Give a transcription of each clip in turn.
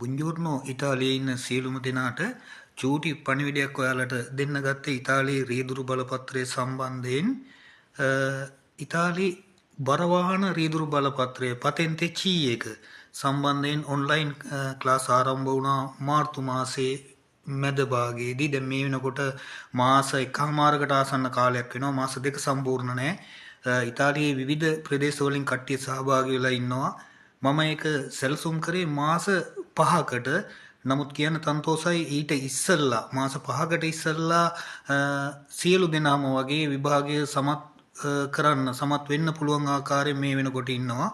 බුන්ජෝර්නෝ ඉතාලියේ ඉන්න සියලුම දෙනාට චූටි පණිවිඩයක් ඔයාලට දෙන්න ගත්තේ ඉතාලියේ රියදුරු බලපත්‍රය සම්බන්ධයෙන්. ඉතාලි බරවාහන රියදුරු බලපත්‍රය පතෙන්තේ චී එක සම්බන්ධයෙන් ඔන්ලයින් ක්ලාස් ආරම්භ වුණා මාර්තු මාසයේ මැද භාගයේදී. දැන් මේ වෙනකොට මාස එකමාරකට ආසන්න කාලයක් වෙනවා. මාස දෙක සම්පූර්ණ නැහැ. ඉතාලියේ විවිධ ප්‍රදේශවලින් කට්ටිය සහභාගී වෙලා ඉන්නවා. මම ඒක සැලසුම් කරේ මාස 5කට. නමුත් කියන්න තන්තෝසයි ඊට ඉස්සෙල්ලා මාස 5කට ඉස්සෙල්ලා සියලු දෙනාම වගේ විභාගය සමත් වෙන්න පුළුවන් ආකාරයෙන් මේ වෙනකොට ඉන්නවා.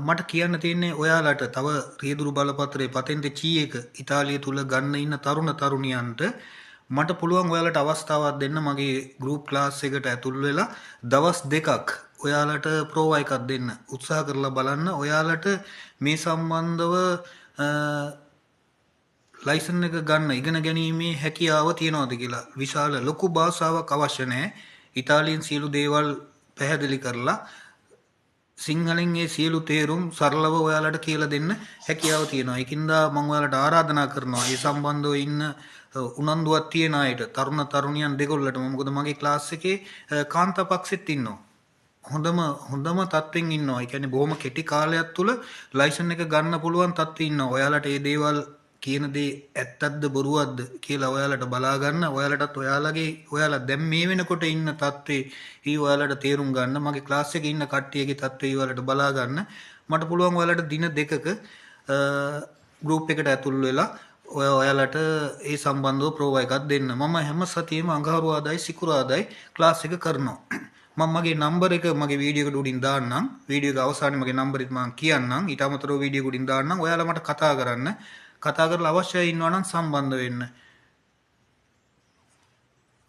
මට කියන්න තියෙන්නේ ඔයාලට තව රියදුරු බලපත්‍රයේ පතෙන්තේ චී එක ඉතාලිය තුල ගන්න ඉන්න තරුණ තරුණියන්ට මට පුළුවන් ඔයාලට අවස්ථාවක් දෙන්න මගේ ගෲප් ක්ලාස් එකට ඇතුල් වෙලා දවස් දෙකක් ඔයාලට ප්‍රෝවා එකක් දෙන්න උත්සාහ කරලා බලන්න. ඔයාලට මේ සම්බන්ධව ලයිසන් එක ගන්න ඉගෙන ගැනීමේ හැකියාව තියනවාද කියලා. විශාල ලොකු භාෂාවක් අවශ්‍ය නැහැ. ඉතාලියෙන් සියලු දේවල් පැහැදිලි කරලා සිංහලෙන් ඒ සියලු තේරුම් සරලව ඔයාලට කියලා දෙන්න හැකියාව තියෙනවා. ඒකින්ද මම ඔයාලට ආරාධනා කරනවා මේ සම්බන්ධව ඉන්න උනන්දුවක් තියන අයට තරුණ තරුණියන් දෙකොල්ලටම. මොකද මගේ ක්ලාස් එකේ කාන්තා පක්ෂෙත් ඉන්නවා. හොඳම තත්ත්වෙන් ඉන්නවා. ඒ කියන්නේ බොහොම කෙටි කාලයක් තුල ලයිසන් එක ගන්න පුළුවන් තත්ත්වෙ ඉන්නවා. ඔයාලට මේ දේවල් කියන දේ ඇත්තක්ද බොරුවක්ද කියලා ඔයාලට බලා ගන්න. ඔයාලටත් ඔයාලා දැන් මේ වෙනකොට ඉන්න තත්ත්වේ ඔයාලට තේරුම් ගන්න. මගේ ක්ලාස් එකේ ඉන්න කට්ටියගේ තත්ත්වේ ඔයාලට බලා ගන්න. මට පුළුවන් ඔයාලට දින දෙකක ගෲප් එකට ඇතුල් වෙලා ඔයාලට ඒ සම්බන්ධව ප්‍රෝවා එකක් දෙන්න. මම හැම සතියෙම අඟහරුවාදයි සිකුරාදයි ක්ලාස් එක කරනවා. මම මගේ නම්බර එක මගේ වීඩියෝ එකට උඩින් දාන්නම්. වීඩියෝ එක අවසානයේ මගේ නම්බර එක මම කියන්නම්. ඊට අමතරව වීඩියෝ උඩින් දාන්නම්. ඔයාලා මට කතා කරන්න. කතා කරලා අවශ්‍යයි ඉන්නවා නම් සම්බන්ධ වෙන්න.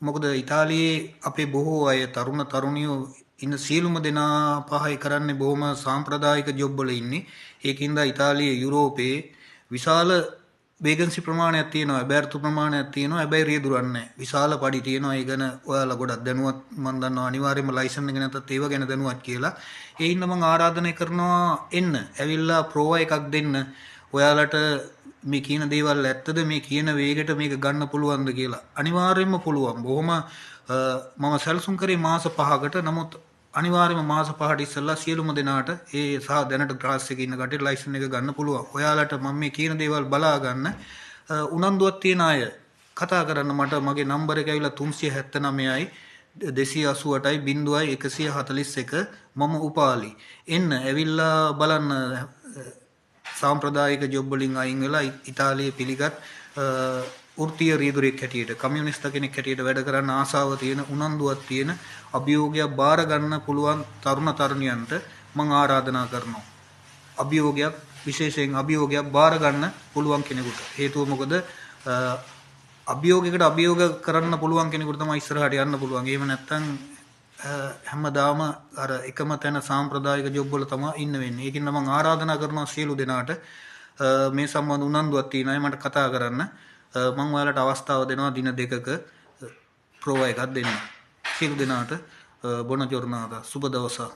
මොකද ඉතාලියේ අපේ බොහෝ අය තරුණ තරුණියෝ ඉන්න සියලුම දෙනා පහයි කරන්නේ බොහොම සාම්ප්‍රදායික ජොබ් වල ඉන්නේ. ඒකින්ද ඉතාලියේ යුරෝපයේ විශාල වේකන්සි ප්‍රමාණයක් තියෙනවා. හැබැයි ප්‍රමාණයක් තියෙනවා. හැබැයි රියදුරක් නැහැ. විශාල පඩි තියෙනවා. ඒ ගැන ඔයාලා ගොඩක් දැනුවත් මම දන්නවා අනිවාර්යයෙන්ම ලයිසන් එක නැත්නම් ඒව ගැන දැනුවත් කියලා. ඒ හින්දා මම ආරාධනා කරනවා එන්න. ඇවිල්ලා ප්‍රෝවා එකක් දෙන්න. ඔයාලට මේ කියන දේවල් ඇත්තද මේ කියන වේගයට මේක ගන්න පුළුවන්ද කියලා. අනිවාර්යයෙන්ම පුළුවන්. බොහොම මම සැලසුම් කරේ මාස 5කට. නමුත් අනිවාර්යයෙන්ම මාස 5ට ඉස්සෙල්ලා සියලුම දෙනාට ඒ සහ දැනට ක්ලාස් එකේ ඉන්න කට්ටියට ලයිසන් එක ගන්න පුළුවන්. ඔයාලට මම මේ කියන දේවල් බලා ගන්න උනන්දුවක් තියන අය කතා කරන්න මට මගේ නම්බර එක ඇවිල්ලා 379යි 288යි 0141 මම උපාලි. එන්න ඇවිල්ලා බලන්න සාම්ප්‍රදායික ජොබ් වලින් අයින් වෙලා ඉතාලියේ පිළිගත් වෘත්තීය රියදුරෙක් හැටියට කමියුනිස්ට් කෙනෙක් හැටියට වැඩ කරන්න ආසාව තියෙන උනන්දුවක් තියෙන අභියෝගයක් බාර ගන්න පුළුවන් තරුණ තරුණියන්ට මම ආරාධනා කරනවා. අභියෝගයක් විශේෂයෙන් අභියෝගයක් බාර ගන්න පුළුවන් කෙනෙකුට. හේතුව මොකද අභියෝගයකට අභියෝග කරන්න පුළුවන් කෙනෙකුට තමයි ඉස්සරහට යන්න පුළුවන්. එහෙම නැත්නම් හැමදාම අර එකම තැන සාම්ප්‍රදායික ජොබ් වල තමයි ඉන්න වෙන්නේ. ඒකින් මම ආරාධනා කරනවා සියලු දෙනාට මේ සම්බන්ධ උනන්දුවක් තියෙන අය මට කතා කරන්න. මම ඔයාලට අවස්ථාව දෙනවා දින දෙකක ප්‍රෝවා එකක් දෙන්න. සියලු දෙනාට බොන ජොර්නාදා සුබ දවසක්.